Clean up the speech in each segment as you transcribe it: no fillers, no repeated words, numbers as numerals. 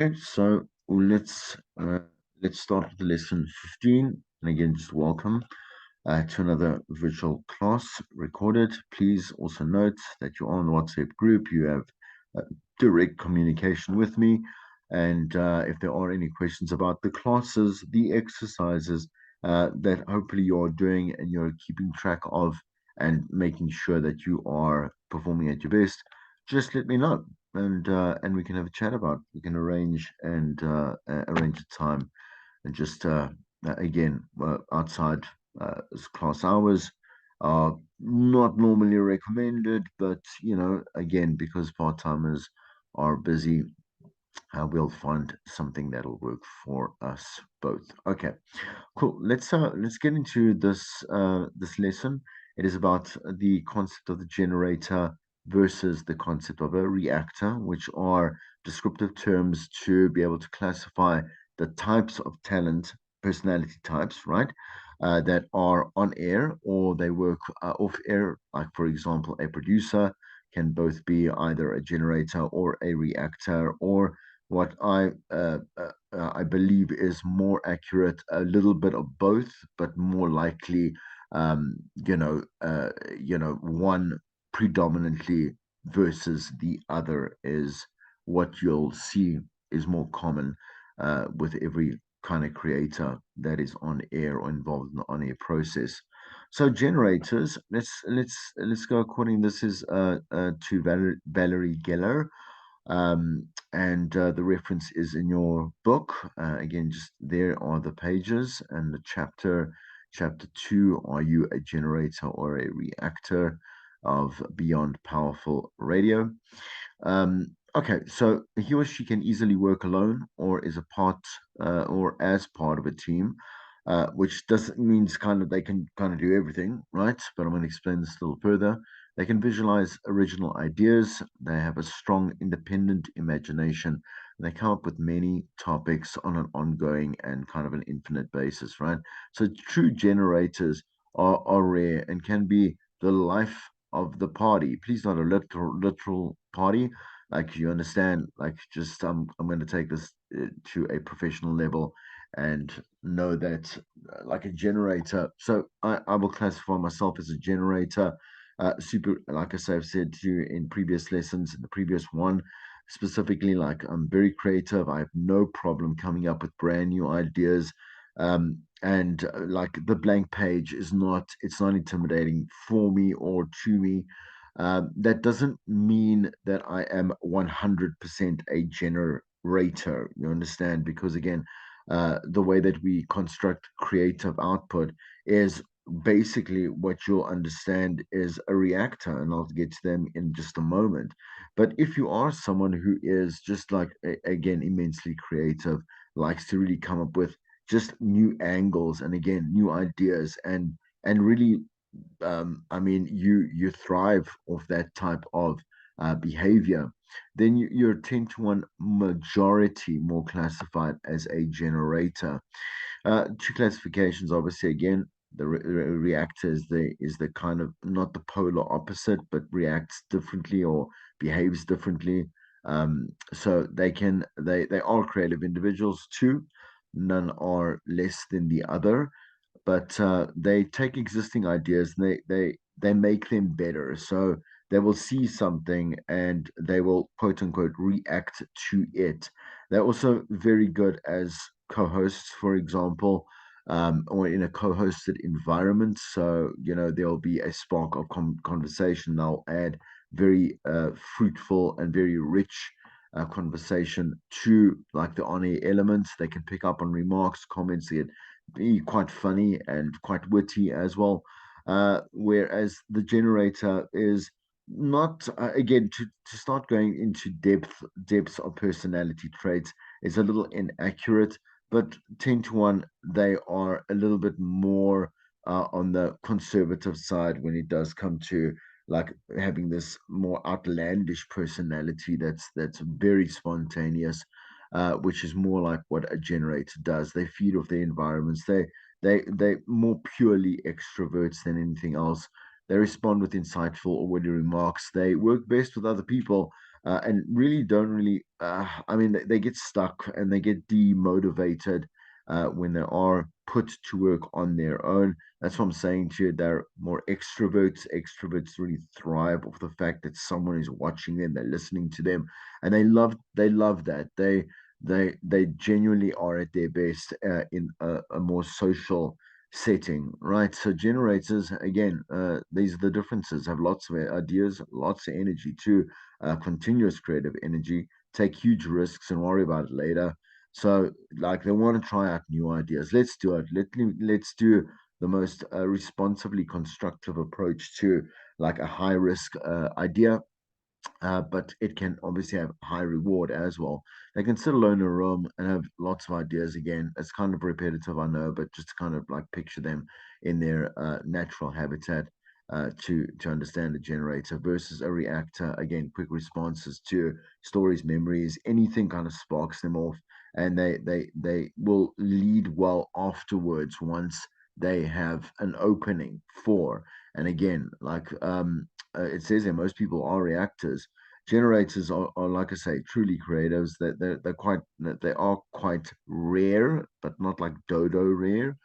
Okay, so let's start with lesson 15. And again, just welcome to another virtual class recorded. Please also note that you're on the WhatsApp group. You have uh, direct communication with me. And if there are any questions about the classes, the exercises that hopefully you're doing and you're keeping track of and making sure that you are performing at your best, just let me know and we can have a chat about it. We can arrange a time and just again outside class hours are not normally recommended, but again, because part-timers are busy, we'll find something that'll work for us both. Okay, cool. Let's get into this lesson. It is about the concept of the generator versus the concept of a reactor, which are descriptive terms to be able to classify the types of talent, personality types, right? That are on air or they work off air. Like, for example, a producer can both be either a generator or a reactor, or what I believe is more accurate, a little bit of both, but more likely, one predominantly versus the other is what you'll see is more common with every kind of creator that is on air or involved in the on air process. So generators, let's go according. This is to Valerie Geller, and the reference is in your book. Again, just there are the pages and the chapter 2, are you a generator or a reactor, of Beyond Powerful Radio. Okay, so he or she can easily work alone or is a part or as part of a team, which doesn't means kind of they can kind of do everything, right? But I'm going to explain this a little further. They can visualize original ideas. They have a strong independent imagination. And they come up with many topics on an ongoing and kind of an infinite basis, right? So true generators are rare and can be the life of the party. Please, not a literal party. Like, you understand, like, just I'm going to take this to a professional level and know that like a generator. So I will classify myself as a generator. Super, like I say, I've said to you in previous lessons, in the previous one, specifically, like, I'm very creative. I have no problem coming up with brand new ideas. And like, the blank page is not, it's not intimidating for me or to me. That doesn't mean that I am 100% a generator, you understand? Because again, the way that we construct creative output is basically what you'll understand is a reactor, and I'll get to them in just a moment. But if you are someone who is just like, again, immensely creative, likes to really come up with just new angles and again new ideas and really I mean, you thrive off that type of behavior, then you're 10 to 1 majority more classified as a generator. Two classifications, obviously, again, the reactor is the kind of not the polar opposite, but reacts differently or behaves differently. So they are creative individuals too. None are less than the other, but they take existing ideas and they make them better. So they will see something and they will quote unquote react to it. They're also very good as co-hosts, for example, or in a co-hosted environment. So there'll be a spark of conversation. They'll add very fruitful and very rich conversation to like the on-air elements. They can pick up on remarks, comments. They get be quite funny and quite witty as well. Whereas the generator is not, again, to start going into depths of personality traits is a little inaccurate, but 10 to 1, they are a little bit more on the conservative side when it does come to like having this more outlandish personality that's very spontaneous, which is more like what a generator does. They feed off their environments. They more purely extroverts than anything else. They respond with insightful or witty remarks. They work best with other people, and really don't really. I mean, they get stuck and they get demotivated when they are put to work on their own. That's what I'm saying to you. They're more extroverts. Extroverts really thrive off the fact that someone is watching them, they're listening to them, and they love that. They genuinely are at their best in a more social setting, right? So generators, again, these are the differences. Have lots of ideas, lots of energy too, continuous creative energy. Take huge risks and worry about it later. So, like, they want to try out new ideas. Let's do it. Let's do the most responsibly constructive approach to like a high risk idea, but it can obviously have high reward as well. They can sit alone in a room and have lots of ideas. Again, it's kind of repetitive, I know, but just kind of like picture them in their natural habitat to understand a generator versus a reactor. Again, quick responses to stories, memories, anything kind of sparks them off, and they will lead well afterwards once they have an opening for. And again, like it says here, most people are reactors. Generators are like I say, truly creatives. They are quite rare, but not like dodo rare.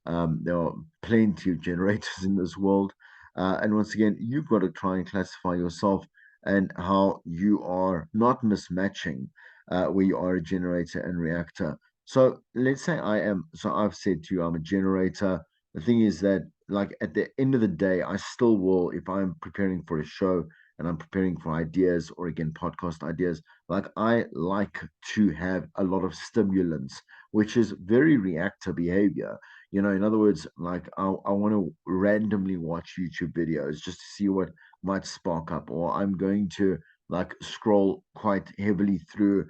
There are plenty of generators in this world, and once again, you've got to try and classify yourself and how you are not mismatching where you are a generator and reactor. So let's say I am. So I've said to you, I'm a generator. The thing is that, like, at the end of the day, I still will, if I'm preparing for a show and I'm preparing for ideas or again podcast ideas, like I like to have a lot of stimulants, which is very reactor behavior. In other words, like I want to randomly watch YouTube videos just to see what might spark up, or I'm going to like scroll quite heavily through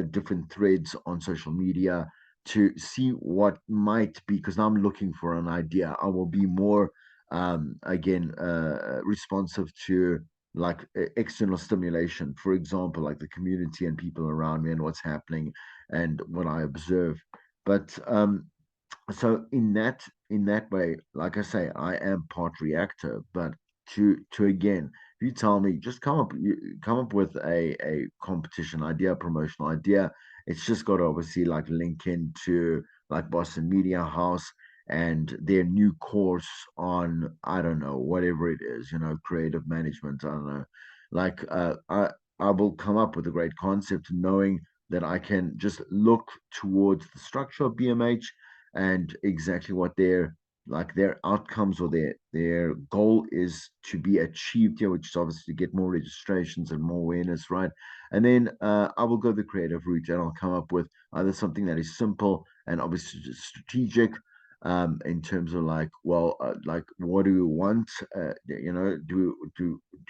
different threads on social media to see what might be, because I'm looking for an idea. I will be more again responsive to like external stimulation, for example, like the community and people around me and what's happening and what I observe. But so in that way, like I say, I am part reactor, but to again, if you tell me just come up with a competition idea, promotional idea, it's just got to obviously like link into like Boston Media House and their new course on, I don't know, whatever it is, creative management, I don't know. Like I will come up with a great concept knowing that I can just look towards the structure of BMH and exactly what their outcomes or their goal is to be achieved here, which is obviously to get more registrations and more awareness, right? And then I will go the creative route and I'll come up with either something that is simple and obviously just strategic, in terms of like, well, like what do we want? Do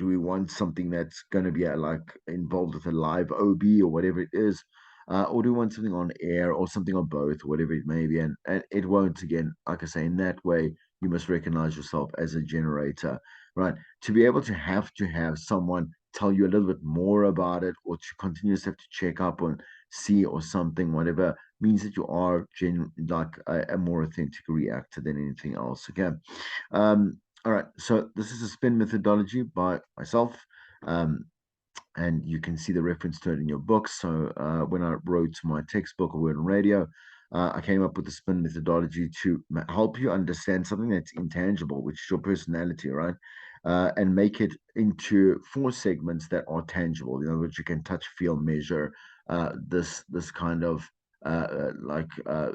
we want something that's going to be like involved with a live OB or whatever it is, or do you want something on air or something on both, whatever it may be? And it won't, again, like I say, in that way, you must recognize yourself as a generator, right? To be able to have someone tell you a little bit more about it or to continuously have to check up on, see or something, whatever, means that you are like a more authentic reactor than anything else. Okay. All right. So this is a spin methodology by myself. Um, and you can see the reference to it in your books. So when I wrote my textbook or Word on Radio, I came up with the spin methodology to help you understand something that's intangible, which is your personality, right? And make it into four segments that are tangible. In other words, you can touch, feel, measure this kind of like I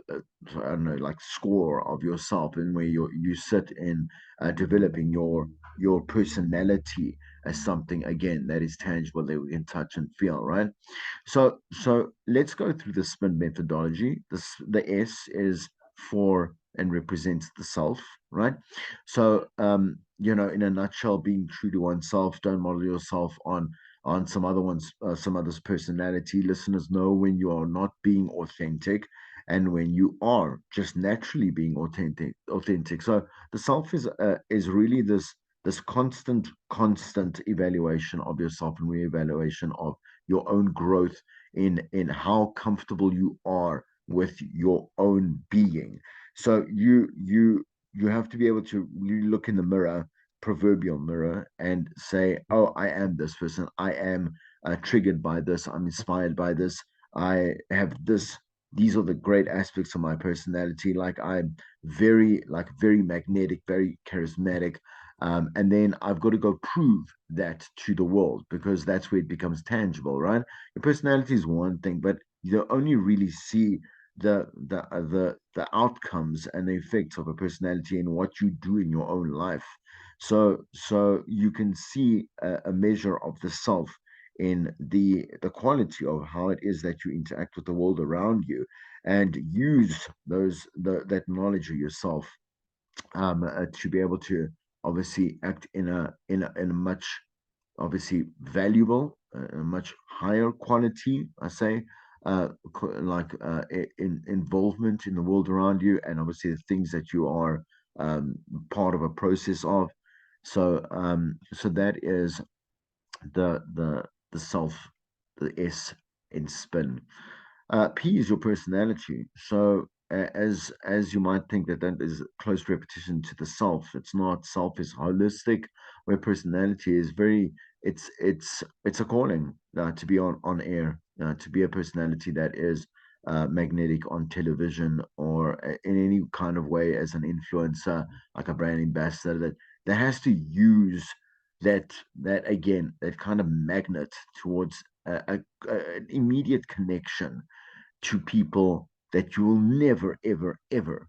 don't know, like score of yourself, and where you sit in developing your personality as something again that is tangible that we can touch and feel, right? So let's go through the spin methodology. The S is for and represents the self, right? So in a nutshell, being true to oneself, don't model yourself on some other's personality. Listeners know when you are not being authentic and when you are just naturally being authentic. So the self is really this constant evaluation of yourself and reevaluation of your own growth in how comfortable you are with your own being. So you have to be able to really look in the mirror, proverbial mirror, and say, oh, I am this person. I am triggered by this. I'm inspired by this. I have this. These are the great aspects of my personality. Like I'm very magnetic, very charismatic. And then I've got to go prove that to the world because that's where it becomes tangible, right? Your personality is one thing, but you only really see the outcomes and the effects of a personality and what you do in your own life. So you can see a measure of the self in the quality of how it is that you interact with the world around you and use that knowledge of yourself to be able to obviously act in a much obviously valuable, a much higher quality, I say, like involvement in the world around you, and obviously the things that you are part of a process of. So that is the self, the S in spin. P is your personality. So as you might think that that is close repetition to the self, it's not. Self is holistic, where personality is very. It's a calling to be on air, to be a personality that is magnetic on television or in any kind of way as an influencer, like a brand ambassador that has to use that again that kind of magnet towards an immediate connection to people that you will never, ever, ever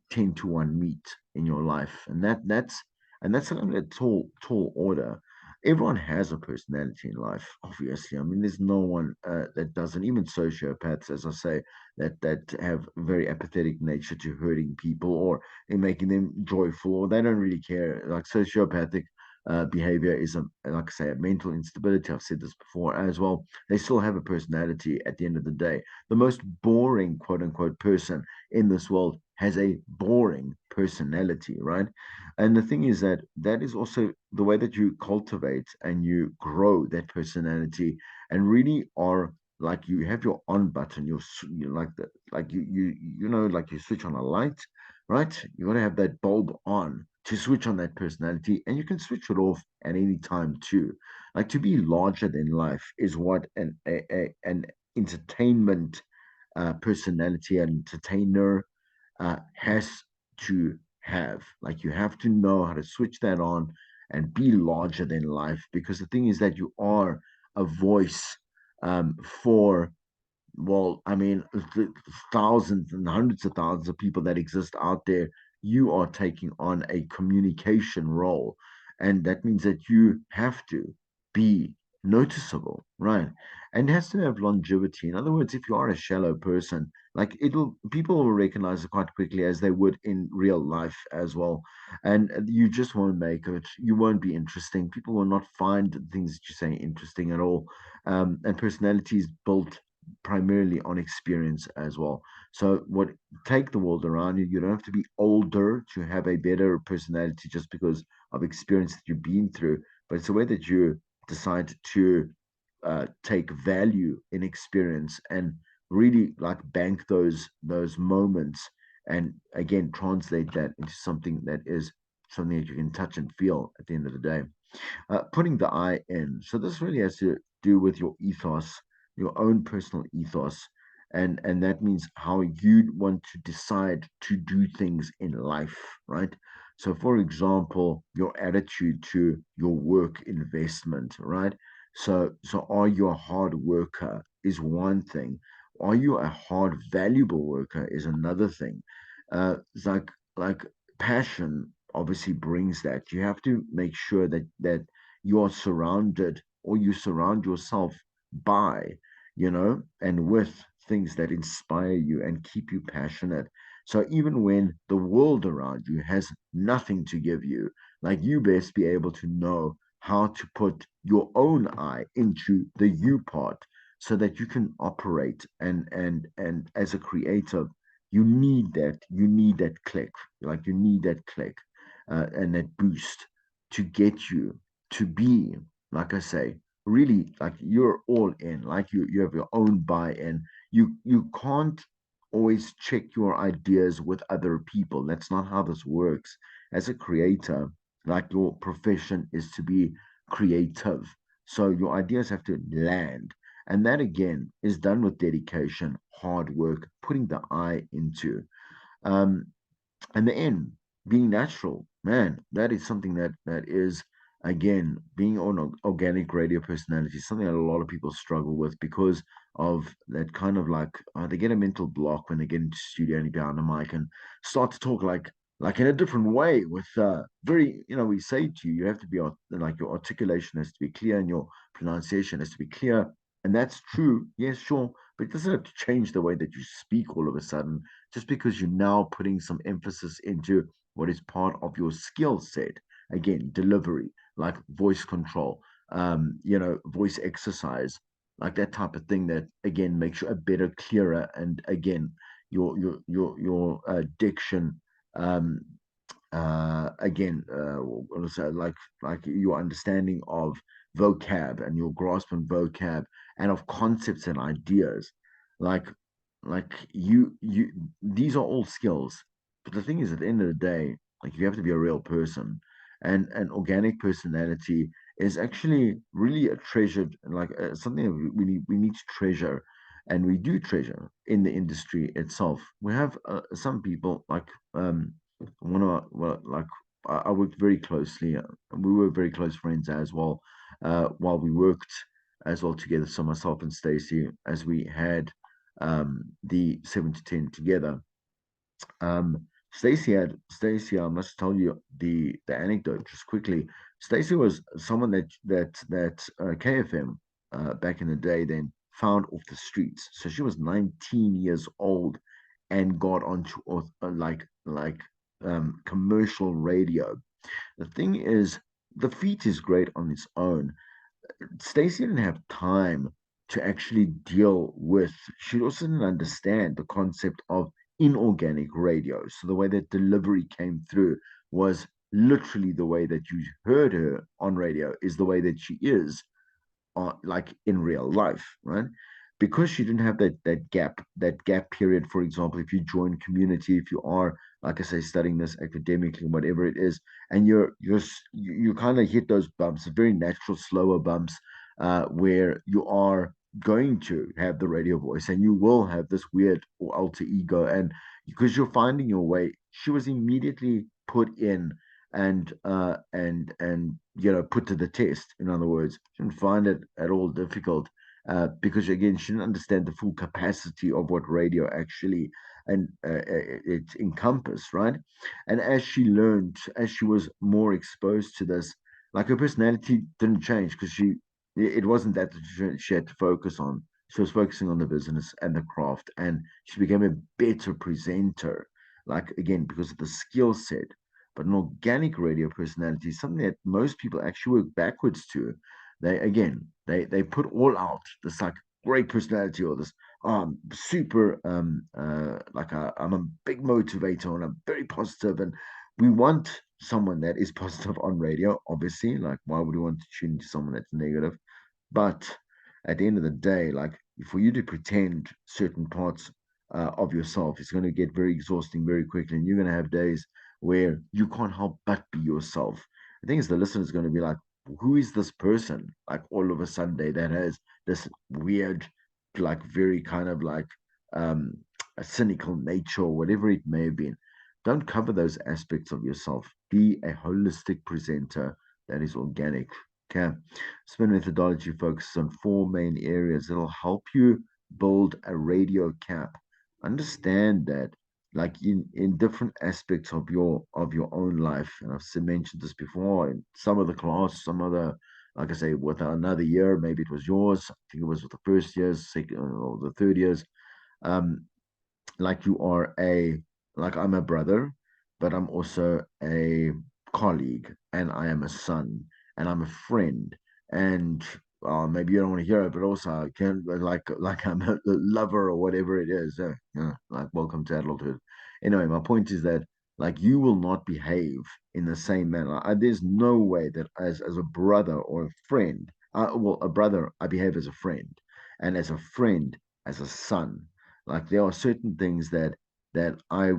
10 to 1 meet in your life. And that's kind of a tall order. Everyone has a personality in life, obviously. I mean, there's no one that doesn't, even sociopaths, as I say, that have very apathetic nature to hurting people or in making them joyful, or they don't really care. Like sociopathic behavior is like I say, a mental instability. I've said this before as well. They still have a personality at the end of the day. The most boring quote unquote person in this world has a boring personality, right? And the thing is that that is also the way that you cultivate and you grow that personality and really are like you have your on button, you like the like like you switch on a light, right? You got to have that bulb on to switch on that personality, and you can switch it off at any time too. Like to be larger than life is what an entertainment personality, an entertainer has to have. Like you have to know how to switch that on and be larger than life. Because the thing is that you are a voice for well, I mean, thousands and hundreds of thousands of people that exist out there, you are taking on a communication role. And that means that you have to be noticeable, right? And it has to have longevity. In other words, if you are a shallow person, like people will recognize it quite quickly as they would in real life as well. And you just won't make it. You won't be interesting. People will not find things that you say interesting at all. And personality is built primarily on experience as well. So what take the world around you. You don't have to be older to have a better personality just because of experience that you've been through, but it's a way that you decide to take value in experience and really like bank those moments and again translate that into something that is something that you can touch and feel at the end of the day. Putting the I in. So this really has to do with your ethos, your own personal ethos, and that means how you want to decide to do things in life, right? So, for example, your attitude to your work investment, right? So are you a hard worker is one thing. Are you a hard, valuable worker is another thing. It's like passion obviously brings that. You have to make sure that you are surrounded or you surround yourself by, and with things that inspire you and keep you passionate. So even when the world around you has nothing to give you, like you best be able to know how to put your own eye into the you part so that you can operate and as a creative you need that click, like you need that click and that boost to get you to be, like I say, really like you're all in, like you have your own buy-in. You can't always check your ideas with other people. That's not how this works. As a creator, like your profession is to be creative. So your ideas have to land. And that again is done with dedication, hard work, putting the eye into. Um, and the end being natural, man, that is something that is again being on organic radio personality, something that a lot of people struggle with because of that kind of like they get a mental block when they get into studio and behind the mic and start to talk like in a different way with very, we say to you, you have to be like your articulation has to be clear and your pronunciation has to be clear, and that's true, yes, sure, but it doesn't have to change the way that you speak all of a sudden just because you're now putting some emphasis into what is part of your skill set. Again, delivery, like voice control, voice exercise, like that type of thing that again makes you a better, clearer, and again, your diction, um, again, also like your understanding of vocab and your grasp on vocab and of concepts and ideas, like you these are all skills. But the thing is, at the end of the day, like you have to be a real person, and an organic personality is actually really a treasured, like something that we need to treasure, and we do treasure in the industry itself. We have some people like one of our, well, like I worked very closely. We were very close friends as well, while we worked as well together. So myself and Stacy, as we had the 7 to 10 together. Stacy, I must tell you the anecdote just quickly. Stacy was someone that KFM back in the day then found off the streets. So she was 19 years old and got onto commercial radio. The thing is, the feat is great on its own. Stacey didn't have time to actually deal with, she also didn't understand the concept of inorganic radio. So the way that delivery came through was literally the way that you heard her on radio is the way that she is like in real life, right? Because she didn't have that gap period. For example, if you join community, if you are, like I say, studying this academically, whatever it is, and you kind of hit those bumps, very natural, slower bumps, where you are going to have the radio voice, and you will have this weird or alter ego, and because you're finding your way, she was immediately put in and put to the test. In other words, she didn't find it at all difficult because again she didn't understand the full capacity of what radio actually and it encompassed, right? And as she learned, as she was more exposed to this, like her personality didn't change because it wasn't that she had to focus on. She was focusing on the business and the craft, and she became a better presenter. Like again, because of the skill set, but an organic radio personality is something that most people actually work backwards to. They put all out this like great personality or this super I'm a big motivator and I'm very positive, and we want someone that is positive on radio, obviously. Like why would we want to tune into someone that's negative? But at the end of the day, like for you to pretend certain parts of yourself, it's going to get very exhausting very quickly, and you're going to have days where you can't help but be yourself. The thing is, the listener is going to be like, "Who is this person?" Like all of a Sunday that has this weird, like very kind of like um, a cynical nature or whatever it may have been. Don't cover those aspects of yourself. Be a holistic presenter that is organic. Okay. Spin methodology focuses on four main areas that'll help you build a radio cap. Understand that, like in different aspects of your own life, and mentioned this before. In some of the class, some other, like I say, with another year, maybe it was yours. I think it was with the first years, second or the third years. Um, like you are like I'm a brother, but I'm also a colleague, and I am a son, and I'm a friend, and maybe you don't want to hear it, but also I can like I'm a lover or whatever it is. Like welcome to adulthood. Anyway, my point is that like you will not behave in the same manner. There's no way that as a brother or a friend, well, a brother I behave as a friend, and as a friend as a son. Like there are certain things that I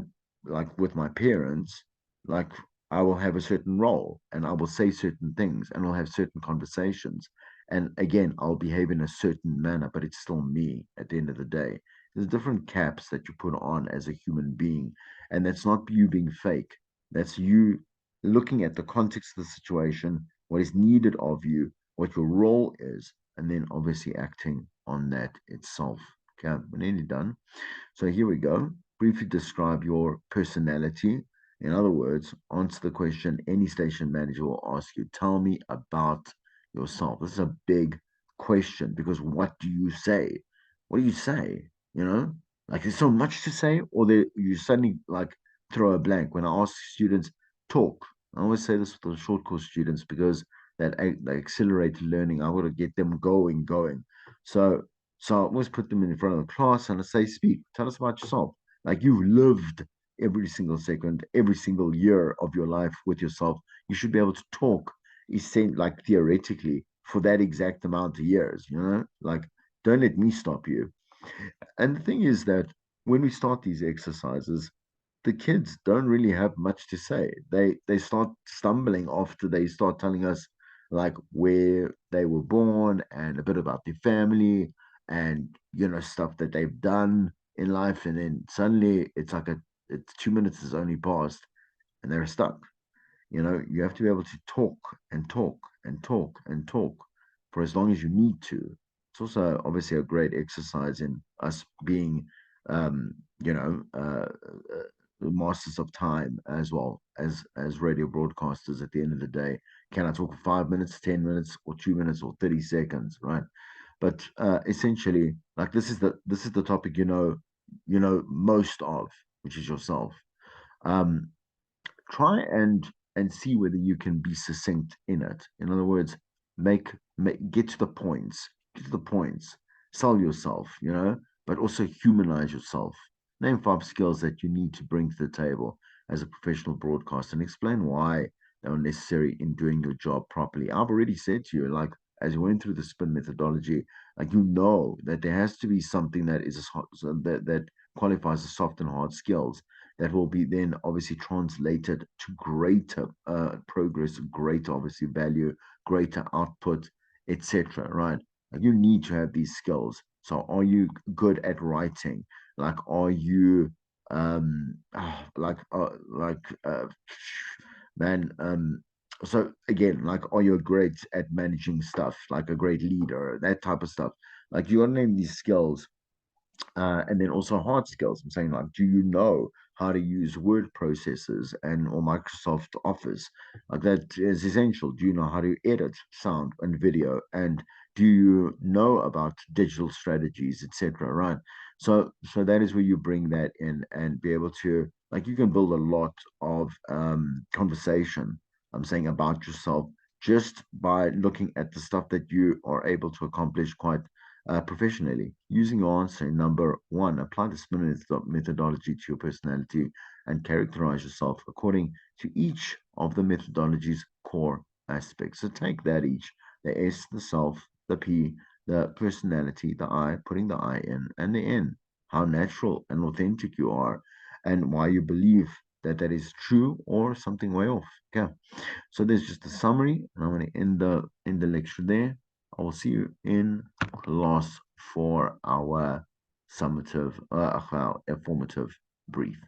like with my parents, like I will have a certain role and I will say certain things and I'll have certain conversations. And again, I'll behave in a certain manner, but it's still me at the end of the day. There's different caps that you put on as a human being, and that's not you being fake. That's you looking at the context of the situation, what is needed of you, what your role is, and then obviously acting on that itself. Okay, we're nearly done. So here we go. Briefly describe your personality. In other words, answer the question any station manager will ask you. Tell me about yourself. This is a big question because what do you say? What do you say? You know, like there's so much to say, or you suddenly like throw a blank. When I ask students, talk. I always say this with the short course students because they accelerate learning. I want to get them going. So so I always put them in front of the class and I say, speak, tell us about yourself. Like you've lived every single second, every single year of your life with yourself. You should be able to talk, like theoretically, for that exact amount of years, you know? Like, don't let me stop you. And the thing is that when we start these exercises, the kids don't really have much to say. They start stumbling after they start telling us like where they were born and a bit about their family and stuff that they've done in life, and then suddenly it's 2 minutes has only passed and they're stuck. You have to be able to talk and talk and talk and talk for as long as you need to. It's also obviously a great exercise in us being, um, you know, uh, masters of time as well as radio broadcasters. At the end of the day, can I talk for 5 minutes, 10 minutes, or 2 minutes, or 30 seconds, right? But essentially, like this is the topic most of, which is yourself. Um, Try and see whether you can be succinct in it. In other words, make get to the points, get to the points, sell yourself, but also humanize yourself. Name 5 skills that you need to bring to the table as a professional broadcaster and explain why they are necessary in doing your job properly. I've already said to you, like, as you went through the spin methodology, like, that there has to be something that is that qualifies as soft and hard skills that will be then obviously translated to greater progress, greater obviously value, greater output, etc. Right? Like you need to have these skills. So, are you good at writing? Like, are you like man so again, like, are you great at managing stuff, like a great leader, that type of stuff? Like, you gotta name these skills, and then also hard skills. I'm saying, like, do you know how to use word processors and or Microsoft Office? Like, that is essential. Do you know how to edit sound and video? And do you know about digital strategies, etc.? Right. So that is where you bring that in and be able to, like, you can build a lot of conversation. I'm saying about yourself just by looking at the stuff that you are able to accomplish quite professionally. Using your answer in number one, apply the SPIN methodology to your personality and characterize yourself according to each of the methodology's core aspects. So take that each: the S, the self, the P, the personality, the I, putting the I in, and the N, how natural and authentic you are, and why you believe that is true or something way off. Okay. So there's just a summary, and I'm going to end the lecture there. I will see you in class for our summative, our formative brief.